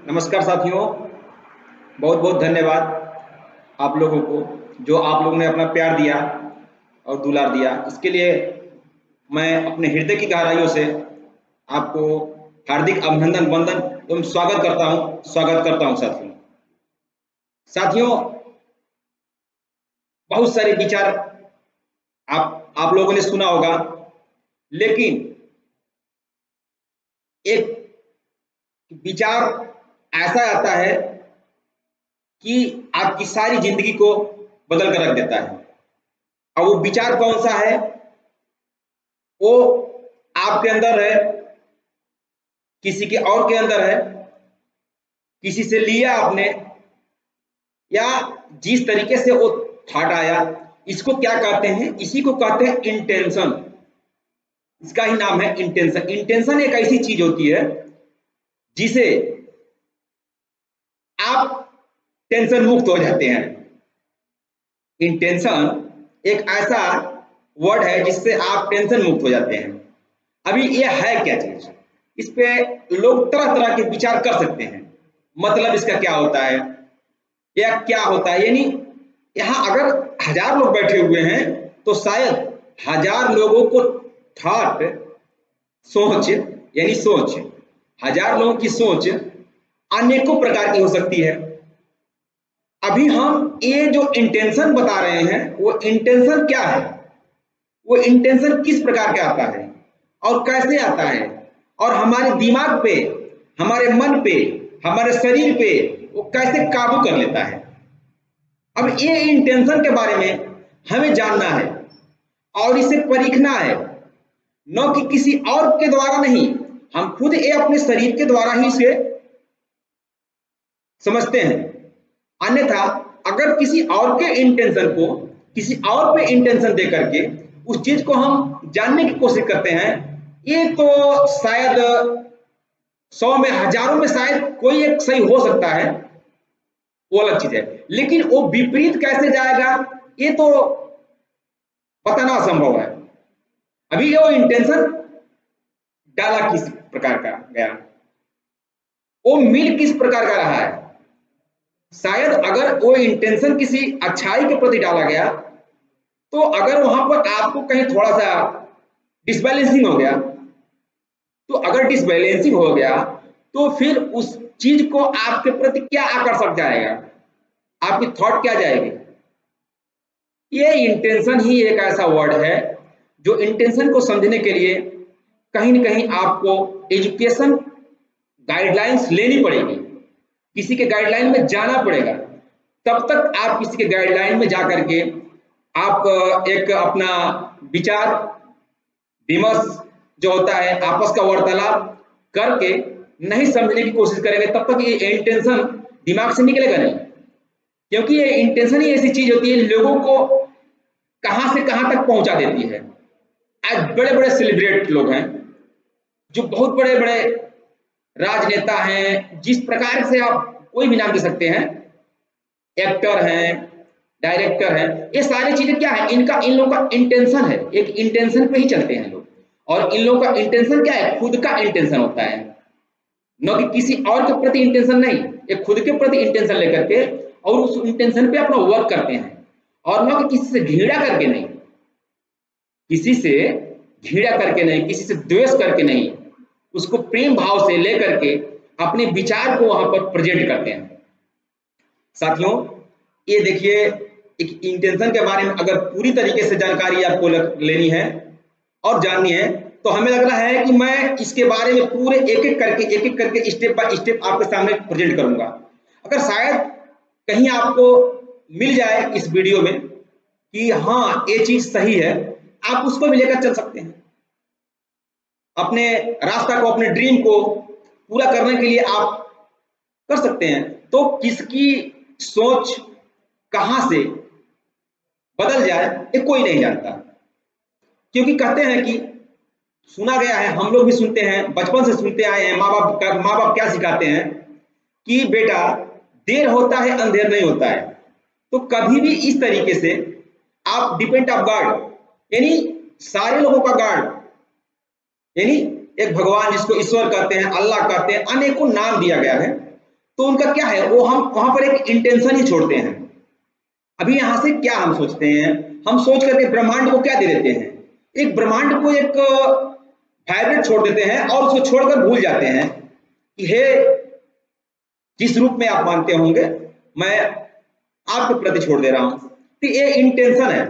नमस्कार साथियों, बहुत बहुत धन्यवाद आप लोगों को जो आप लोगों ने अपना प्यार दिया और दुलार दिया। इसके लिए मैं अपने हृदय की गहराइयों से आपको हार्दिक अभिनंदन वंदन एवं स्वागत करता हूं साथियों। बहुत सारे विचार आप लोगों ने सुना होगा, लेकिन एक विचार ऐसा आता है कि आपकी सारी जिंदगी को बदल कर रख देता है। और वो विचार कौन सा है? वो आपके अंदर है, किसी के और के अंदर है, किसी से लिया आपने, या जिस तरीके से वो थॉट आया, इसको क्या कहते हैं? इसी को कहते हैं इंटेंशन। इसका ही नाम है इंटेंशन। इंटेंशन एक ऐसी चीज होती है जिसे आप टेंशन मुक्त हो जाते हैं। इंटेंशन एक ऐसा वर्ड है जिससे आप टेंशन मुक्त हो जाते हैं। अभी ये है क्या चीज? इस पे लोग तरह तरह के विचार कर सकते हैं। मतलब इसका क्या होता है या क्या होता है, यानी यहाँ अगर 1000 लोग बैठे हुए हैं तो शायद 1000 लोगों को थॉट, सोच 1000 लोगों की सोच अनेकों प्रकार की हो सकती है। अभी हम ये जो इंटेंशन बता रहे हैं, वो इंटेंशन क्या है, वो इंटेंशन किस प्रकार का आता है और कैसे आता है, और हमारे दिमाग पे, हमारे मन पे, हमारे शरीर पे वो कैसे काबू कर लेता है। अब ये इंटेंशन के बारे में हमें जानना है और इसे परखना है, न कि किसी और के द्वारा नहीं। हम खुद ये अपने शरीर के द्वारा ही इसे समझते हैं। अन्यथा अगर किसी और के इंटेंशन को, किसी और पे इंटेंशन दे करके उस चीज को हम जानने की कोशिश करते हैं, ये तो शायद 100 में, हजारों में शायद कोई एक सही हो सकता है, वो अलग चीज है। लेकिन वो विपरीत कैसे जाएगा, ये तो बताना असंभव है। अभी वो इंटेंशन डाला किस प्रकार का गया, वो मिल किस प्रकार का रहा है। शायद अगर वो इंटेंशन किसी अच्छाई के प्रति डाला गया, तो अगर वहां पर आपको कहीं थोड़ा सा डिसबैलेंसिंग हो गया, तो अगर डिसबैलेंसिंग हो गया तो फिर उस चीज को आपके प्रति क्या आकर्षक जाएगा, आपकी थॉट क्या जाएगी। ये इंटेंशन ही एक ऐसा वर्ड है जो इंटेंशन को समझने के लिए कहीं ना कहीं आपको एजुकेशन गाइडलाइंस लेनी पड़ेगी, किसी के गाइडलाइन में जाना पड़ेगा। तब तक आप किसी के गाइडलाइन में जाकर के आप एक अपना विचार विमर्श जो होता है, आपस का वार्तालाप करके नहीं समझने की कोशिश करेंगे, तब तक ये इंटेंशन दिमाग से निकलेगा नहीं। क्योंकि ये इंटेंशन ही ऐसी चीज होती है, लोगों को कहां से कहां तक पहुंचा देती है। आज बड़े बड़े सेलिब्रेट लोग हैं, जो बहुत बड़े बड़े राजनेता हैं, जिस प्रकार से आप कोई भी नाम दे सकते हैं, एक्टर हैं, डायरेक्टर हैं, ये सारी चीजें क्या है, इन लोगों का इंटेंशन है। एक इंटेंशन पे ही चलते हैं लोग, और इन लोगों का इंटेंशन क्या है, खुद का इंटेंशन होता है, न कि किसी और के प्रति इंटेंशन नहीं। ये खुद के प्रति इंटेंशन लेकर के और उस इंटेंशन पे अपना वर्क करते हैं, और न कि किसी से घृणा करके नहीं, किसी से घृणा करके नहीं, किसी से द्वेष करके नहीं, उसको प्रेम भाव से लेकर के अपने विचार को वहां पर प्रेजेंट करते हैं। साथियों, ये देखिए, एक इंटेंशन के बारे में अगर पूरी तरीके से जानकारी आपको लेनी है और जाननी है, तो हमें लग रहा है कि मैं इसके बारे में पूरे एक एक करके स्टेप बाय स्टेप आपके सामने प्रेजेंट करूंगा। अगर शायद कहीं आपको मिल जाए इस वीडियो में कि हाँ ये चीज सही है, आप उसको भी लेकर चल सकते हैं। अपने रास्ता को, अपने ड्रीम को पूरा करने के लिए आप कर सकते हैं। तो किसकी सोच कहां से बदल जाए, ये कोई नहीं जानता। क्योंकि कहते हैं कि सुना गया है, हम लोग भी सुनते हैं, बचपन से सुनते आए हैं, माँ बाप क्या सिखाते हैं कि बेटा देर होता है अंधेर नहीं होता है। तो कभी भी इस तरीके से आप डिपेंड ऑफ गॉड, यानी सारे लोगों का गॉड, यानी एक भगवान जिसको ईश्वर कहते हैं, अल्लाह कहते हैं, अनेकों नाम दिया गया है। तो उनका क्या है, वो हम वहां पर एक इंटेंशन ही छोड़ते हैं। अभी यहां से क्या हम सोचते हैं, हम सोच करके ब्रह्मांड को क्या दे देते हैं, एक ब्रह्मांड को एक वाइब्रेट छोड़ देते हैं और उसको छोड़कर भूल जाते हैं कि हे, जिस रूप में आप मानते होंगे मैं आपके प्रति छोड़ दे रहा हूं। तो ये इंटेंशन है,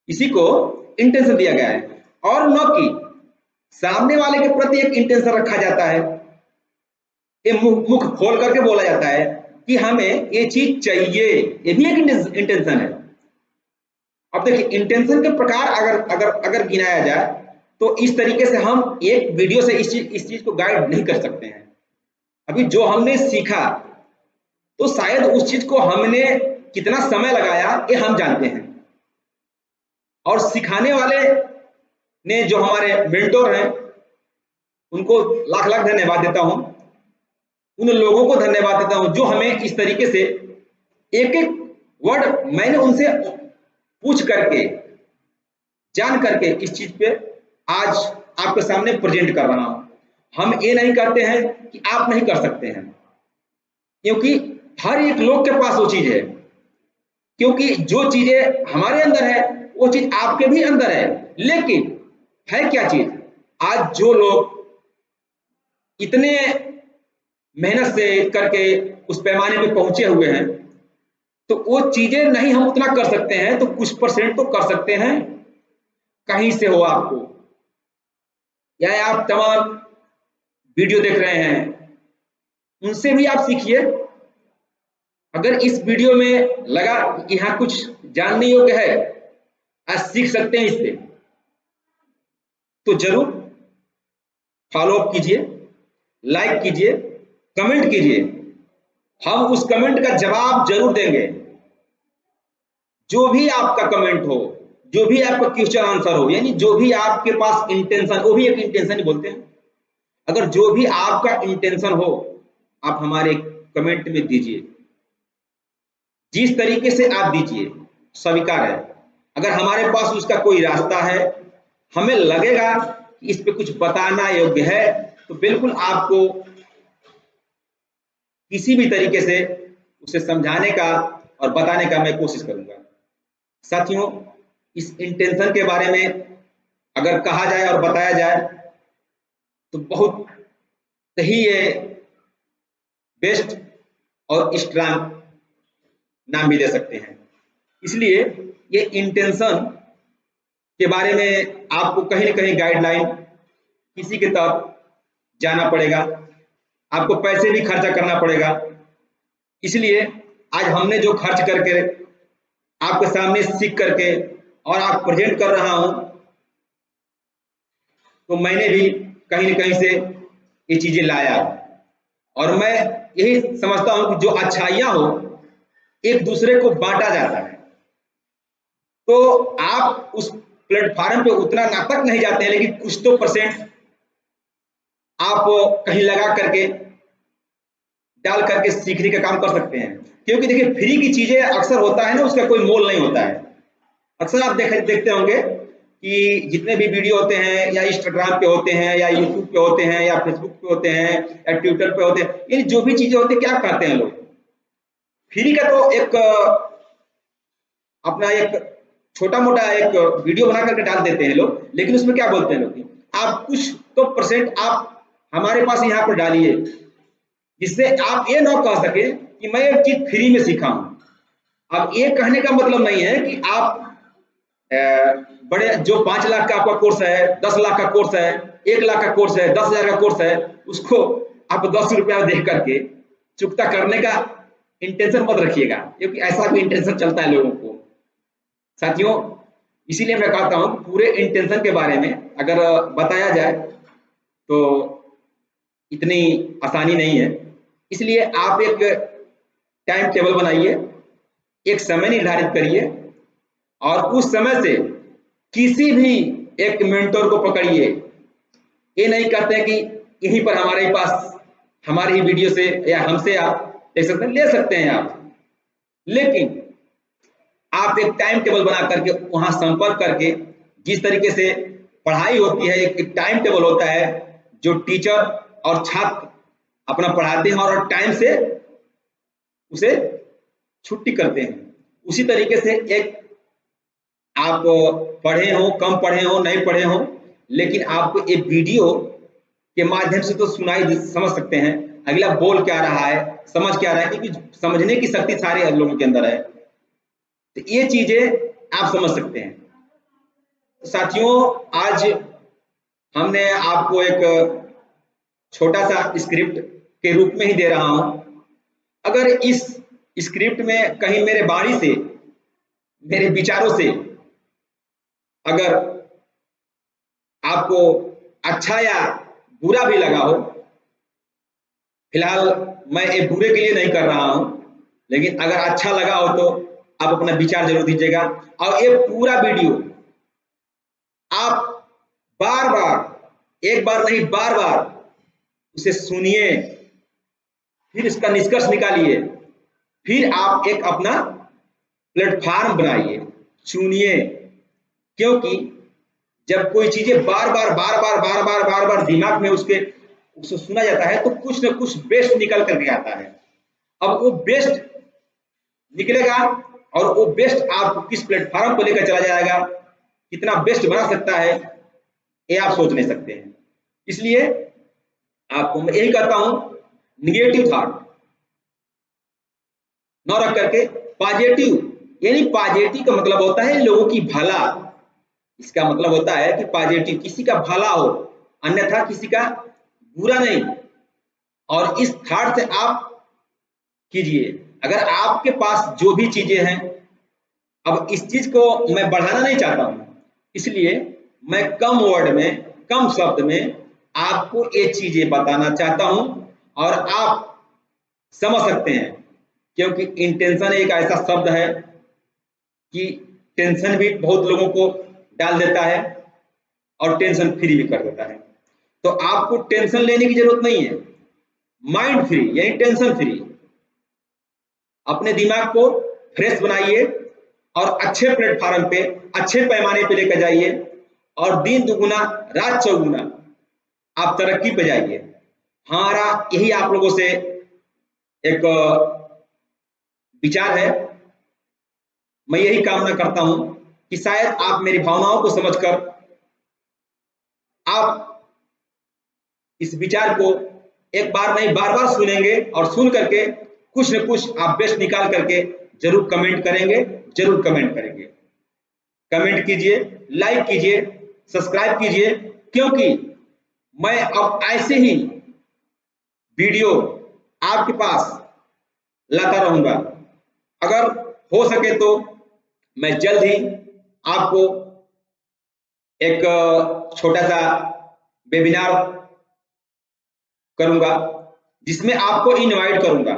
इसी को इंटेंशन दिया गया है। और न कि सामने वाले के प्रति एक इंटेंशन रखा जाता है, ये मुख खोल करके बोला जाता है कि हमें ये चीज चाहिए, ये भी एक इंटेंशन है। अब देखिए इंटेंशन के प्रकार अगर अगर अगर गिनाया जाए तो इस तरीके से हम एक वीडियो से इस चीज को गाइड नहीं कर सकते हैं। अभी जो हमने सीखा तो शायद उस चीज को हमने कितना समय लगाया ये हम जानते हैं, और सिखाने वाले ने जो हमारे मेंटोर हैं उनको लाख लाख धन्यवाद देता हूं, उन लोगों को धन्यवाद देता हूं जो हमें इस तरीके से एक एक वर्ड मैंने उनसे पूछ करके जान करके इस चीज पे आज आपके सामने प्रेजेंट कर रहा हूं। हम ये नहीं कहते हैं कि आप नहीं कर सकते हैं, क्योंकि हर एक लोग के पास वो चीज है, क्योंकि जो चीजें हमारे अंदर है वो चीज आपके भी अंदर है। लेकिन है क्या चीज, आज जो लोग इतने मेहनत से करके उस पैमाने पे पहुंचे हुए हैं, तो वो चीजें नहीं हम उतना कर सकते हैं, तो कुछ परसेंट तो कर सकते हैं। कहीं से हो आपको, या आप तमाम वीडियो देख रहे हैं उनसे भी आप सीखिए। अगर इस वीडियो में लगा कि यहाँ कुछ जानने योग्य है, आज सीख सकते हैं इससे, तो जरूर फॉलो अप कीजिए, लाइक कीजिए, कमेंट कीजिए। हम उस कमेंट का जवाब जरूर देंगे। जो भी आपका कमेंट हो, जो भी आपका क्वेश्चन आंसर हो, यानी जो भी आपके पास इंटेंशन, वो भी एक इंटेंशन ही बोलते हैं। अगर जो भी आपका इंटेंशन हो आप हमारे कमेंट में दीजिए, जिस तरीके से आप दीजिए स्वीकार है। अगर हमारे पास उसका कोई रास्ता है, हमें लगेगा कि इस पे कुछ बताना योग्य है, तो बिल्कुल आपको किसी भी तरीके से उसे समझाने का और बताने का मैं कोशिश करूंगा। साथियों, इस इंटेंशन के बारे में अगर कहा जाए और बताया जाए तो बहुत सही है, बेस्ट और स्ट्रांग नाम भी दे सकते हैं। इसलिए ये इंटेंशन के बारे में आपको कहीं न कहीं गाइडलाइन किसी के तहत जाना पड़ेगा, आपको पैसे भी खर्चा करना पड़ेगा। इसलिए आज हमने जो खर्च करके आपके सामने सीख करके और आप प्रेजेंट कर रहा हूं, तो मैंने भी कहीं न कहीं से ये चीजें लाया, और मैं यही समझता हूं कि जो अच्छाइयां हो एक दूसरे को बांटा जाता है। तो आप उस प्लेटफार्म पे उतना ना तक नहीं जाते हैं, लेकिन कुछ तो परसेंट आप कहीं लगा करके डाल करके सीखने का काम कर सकते हैं। क्योंकि देखिए फ्री की चीजें अक्सर होता है ना, उसका कोई मोल नहीं होता है। अक्सर आप देखते होंगे कि जितने भी वीडियो होते हैं या इंस्टाग्राम पे होते हैं या यूट्यूब पे होते हैं या फेसबुक पे होते हैं या ट्विटर पे होते हैं, ये जो भी चीजें होती है क्या करते हैं लोग, फ्री का तो एक अपना एक छोटा मोटा एक वीडियो बना करके डाल देते हैं लोग। लेकिन उसमें क्या बोलते हैं लोग, आप कुछ तो परसेंट आप हमारे पास यहाँ पर डालिए, जिससे आप ये ना कह सके कि मैं एक चीज फ्री में सीखा हूं। अब ये कहने का मतलब नहीं है कि आप बड़े जो 5 लाख का आपका कोर्स है, 10 लाख का कोर्स है, 1 लाख का कोर्स है, 10,000 का कोर्स है, उसको आप 10 रुपया दे करके चुकता करने का इंटेंशन मत रखिएगा, क्योंकि ऐसा भी इंटेंशन चलता है लोगों को। साथियों, इसीलिए मैं कहता हूं पूरे इंटेंशन के बारे में अगर बताया जाए तो इतनी आसानी नहीं है। इसलिए आप एक टाइम टेबल बनाइए, एक समय निर्धारित करिए, और उस समय से किसी भी एक मेंटर को पकड़िए। ये नहीं कहते हैं कि यहीं पर हमारे पास हमारी ही वीडियो से या हमसे आप देख सकते हैं, ले सकते हैं आप, लेकिन आप एक टाइम टेबल बना करके वहां संपर्क करके, जिस तरीके से पढ़ाई होती है एक टाइम टेबल होता है जो टीचर और छात्र अपना पढ़ाते हैं और टाइम से उसे छुट्टी करते हैं। उसी तरीके से एक आप पढ़े हो, कम पढ़े हो, नहीं पढ़े हो, लेकिन आपको एक वीडियो के माध्यम से तो सुनाई समझ सकते हैं अगला बोल क्या रहा है, समझ क्या रहा है, क्योंकि समझने की शक्ति सारे लोगों के अंदर है। तो ये चीजें आप समझ सकते हैं। तो साथियों, आज हमने आपको एक छोटा सा स्क्रिप्ट के रूप में ही दे रहा हूं। अगर इस स्क्रिप्ट में कहीं मेरे वाणी से, मेरे विचारों से अगर आपको अच्छा या बुरा भी लगा हो, फिलहाल मैं ये बुरे के लिए नहीं कर रहा हूं, लेकिन अगर अच्छा लगा हो तो आप अपना विचार जरूर दीजिएगा। और ये पूरा वीडियो आप बार बार, एक बार नहीं बार बार उसे सुनिए, फिर इसका निष्कर्ष निकालिए, फिर आप एक अपना प्लेटफॉर्म बनाइए, चुनिए। क्योंकि जब कोई चीजें बार बार दिमाग में उसको सुना जाता है तो कुछ ना कुछ बेस्ट निकल करके आता है। अब वो बेस्ट निकलेगा और वो बेस्ट आप किस प्लेटफॉर्म पर लेकर चला जाएगा, कितना बेस्ट बना सकता है, ये आप सोच नहीं सकते हैं। इसलिए आपको मैं यही कहता हूं, निगेटिव थॉट न रख करके पॉजिटिव, यानी पॉजिटिव का मतलब होता है लोगों की भला। इसका मतलब होता है कि पॉजिटिव किसी का भला हो, अन्यथा किसी का बुरा नहीं। और इस थॉट से आप कीजिए। अगर आपके पास जो भी चीजें हैं, अब इस चीज को मैं बढ़ाना नहीं चाहता हूं, इसलिए मैं कम वर्ड में, कम शब्द में आपको ये चीजें बताना चाहता हूं और आप समझ सकते हैं। क्योंकि इंटेंशन एक ऐसा शब्द है कि टेंशन भी बहुत लोगों को डाल देता है और टेंशन फ्री भी कर देता है। तो आपको टेंशन लेने की जरूरत नहीं है, माइंड फ्री यानी टेंशन फ्री। अपने दिमाग को फ्रेश बनाइए और अच्छे प्लेटफॉर्म पे, अच्छे पैमाने पे लेकर जाइए और दिन दुगुना रात चौगुना आप तरक्की पे जाइए। हमारा यही आप लोगों से एक विचार है। मैं यही कामना करता हूं कि शायद आप मेरी भावनाओं को समझकर आप इस विचार को एक बार नहीं बार बार सुनेंगे और सुन करके कुछ न कुछ आप बेस्ट निकाल करके जरूर कमेंट करेंगे, जरूर कमेंट करेंगे। कमेंट कीजिए, लाइक कीजिए, सब्सक्राइब कीजिए, क्योंकि मैं अब ऐसे ही वीडियो आपके पास लाता रहूंगा। अगर हो सके तो मैं जल्द ही आपको एक छोटा सा वेबिनार करूंगा जिसमें आपको इनवाइट करूंगा।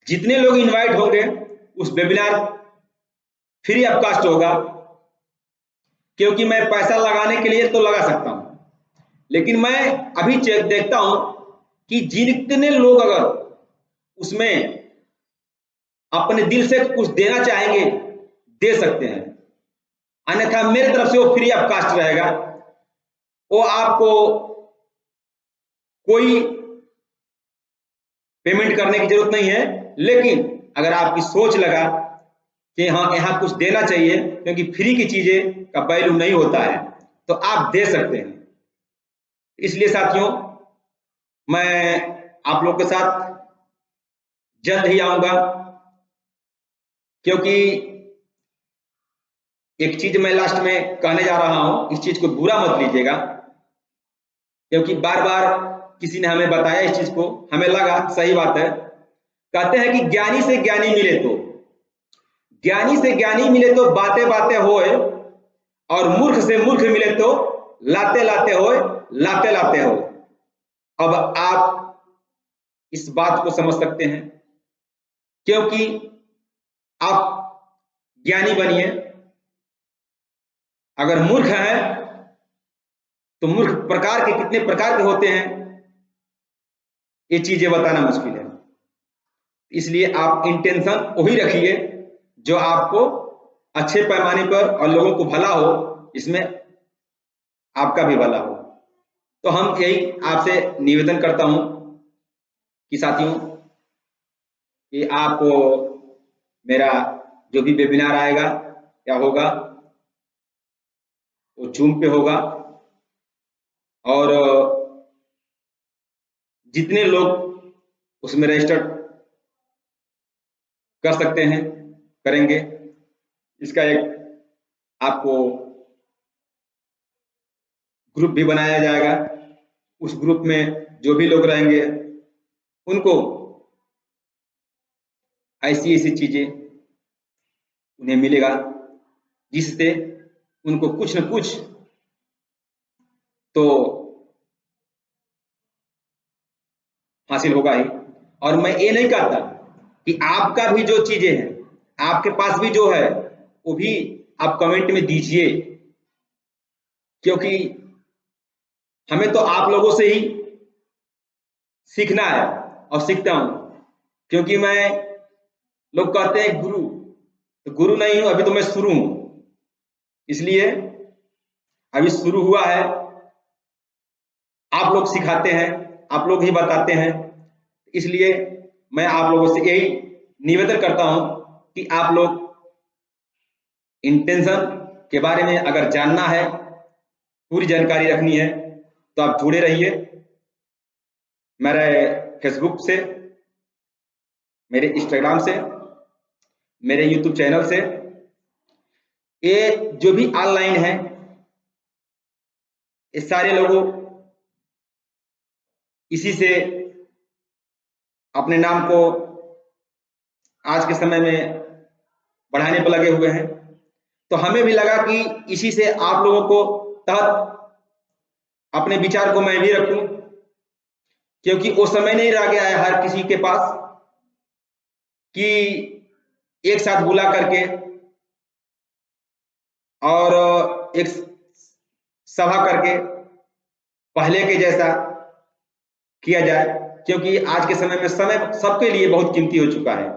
जितने लोग इनवाइट होंगे उस वेबिनार फ्री ऑफ कास्ट होगा। क्योंकि मैं पैसा लगाने के लिए तो लगा सकता हूं, लेकिन मैं अभी देखता हूं कि जितने लोग अगर उसमें अपने दिल से कुछ देना चाहेंगे दे सकते हैं, अन्यथा मेरे तरफ से वो फ्री ऑफ कास्ट रहेगा। वो आपको कोई पेमेंट करने की जरूरत नहीं है। लेकिन अगर आपकी सोच लगा कि हाँ यहाँ कुछ देना चाहिए, क्योंकि फ्री की चीजें का वैल्यू नहीं होता है, तो आप दे सकते हैं। इसलिए साथियों, मैं आप लोग के साथ जल्द ही आऊंगा। क्योंकि एक चीज मैं लास्ट में कहने जा रहा हूं, इस चीज को बुरा मत लीजिएगा, क्योंकि बार बार किसी ने हमें बताया इस चीज को, हमें लगा सही बात है। कहते हैं कि ज्ञानी से ज्ञानी मिले तो, ज्ञानी से ज्ञानी मिले तो बातें बातें होए, और मूर्ख से मूर्ख मिले तो लाते लाते होए, लाते लाते हो। अब आप इस बात को समझ सकते हैं। क्योंकि आप ज्ञानी बनिए, अगर मूर्ख है तो मूर्ख प्रकार के कितने प्रकार के होते हैं ये चीजें बताना मुश्किल है। इसलिए आप इंटेंशन वही रखिए जो आपको अच्छे पैमाने पर और लोगों को भला हो, इसमें आपका भी भला हो। तो हम यही आपसे निवेदन करता हूं कि साथियों कि आपको मेरा जो भी वेबिनार आएगा या होगा वो जूम पे होगा, और जितने लोग उसमें रजिस्टर कर सकते हैं करेंगे। इसका एक आपको ग्रुप भी बनाया जाएगा। उस ग्रुप में जो भी लोग रहेंगे उनको ऐसी ऐसी चीजें उन्हें मिलेगा जिससे उनको कुछ न कुछ तो हासिल होगा ही। और मैं ये नहीं कहता कि आपका भी जो चीजें हैं, आपके पास भी जो है वो भी आप कमेंट में दीजिए, क्योंकि हमें तो आप लोगों से ही सीखना है और सीखता हूं। क्योंकि मैं, लोग कहते हैं गुरु, तो गुरु नहीं हूं, अभी तो मैं शुरू हूं। इसलिए अभी शुरू हुआ है, आप लोग सिखाते हैं, आप लोग ही बताते हैं। इसलिए मैं आप लोगों से यही निवेदन करता हूं कि आप लोग इंटेंशन के बारे में अगर जानना है, पूरी जानकारी रखनी है, तो आप जुड़े रहिए मेरे फेसबुक से, मेरे इंस्टाग्राम से, मेरे यूट्यूब चैनल से। ये जो भी ऑनलाइन है, ये सारे लोगों इसी से अपने नाम को आज के समय में बढ़ाने पर लगे हुए हैं। तो हमें भी लगा कि इसी से आप लोगों को तहत अपने विचार को मैं भी रखूं, क्योंकि वो समय नहीं रह गया है हर किसी के पास कि एक साथ बुला करके और एक सभा करके पहले के जैसा किया जाए। क्योंकि आज के समय में समय सबके लिए बहुत कीमती हो चुका है,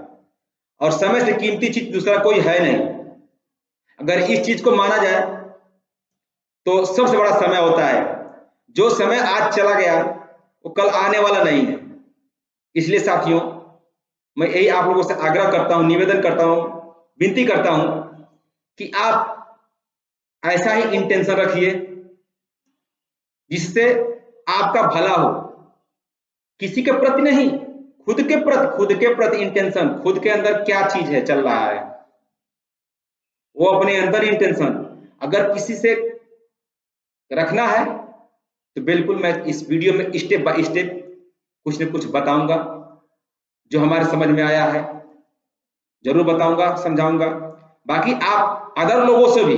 और समय से कीमती चीज दूसरा कोई है नहीं। अगर इस चीज को माना जाए तो सबसे बड़ा समय होता है। जो समय आज चला गया वो कल आने वाला नहीं है। इसलिए साथियों, मैं यही आप लोगों से आग्रह करता हूं, निवेदन करता हूं, विनती करता हूं कि आप ऐसा ही इंटेंशन रखिए जिससे आपका भला हो, किसी के प्रति नहीं, खुद के प्रति इंटेंशन। खुद के अंदर क्या चीज है चल रहा है, वो अपने अंदर इंटेंशन अगर किसी से रखना है तो बिल्कुल मैं इस वीडियो में स्टेप बाय स्टेप कुछ न कुछ बताऊंगा। जो हमारे समझ में आया है जरूर बताऊंगा, समझाऊंगा। बाकी आप अदर लोगों से भी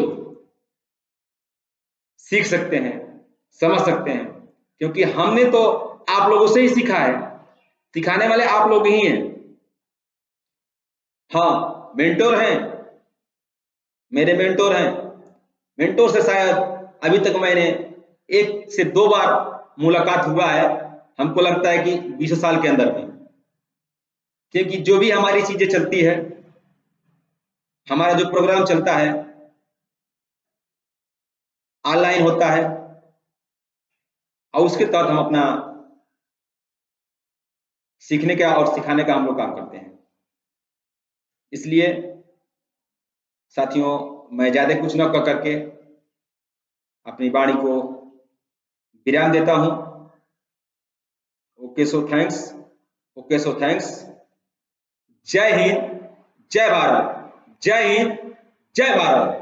सीख सकते हैं, समझ सकते हैं, क्योंकि हमने तो आप लोगों से ही सीखा है। सिखाने वाले आप लोग ही हैं। हाँ, मेंटोर हैं, मेरे मेंटोर हैं। मेंटोर से शायद अभी तक मैंने 1 से 2 बार मुलाकात हुआ है, हमको लगता है कि 20 साल के अंदर में। क्योंकि जो भी हमारी चीजें चलती है, हमारा जो प्रोग्राम चलता है ऑनलाइन होता है, और उसके तहत हम अपना सीखने का और सिखाने का हम लोग काम करते हैं। इसलिए साथियों, मैं ज्यादा कुछ न कर करके अपनी वाणी को विराम देता हूं। Okay so thanks, okay so thanks. जय हिंद, जय भारत, जय हिंद, जय भारत।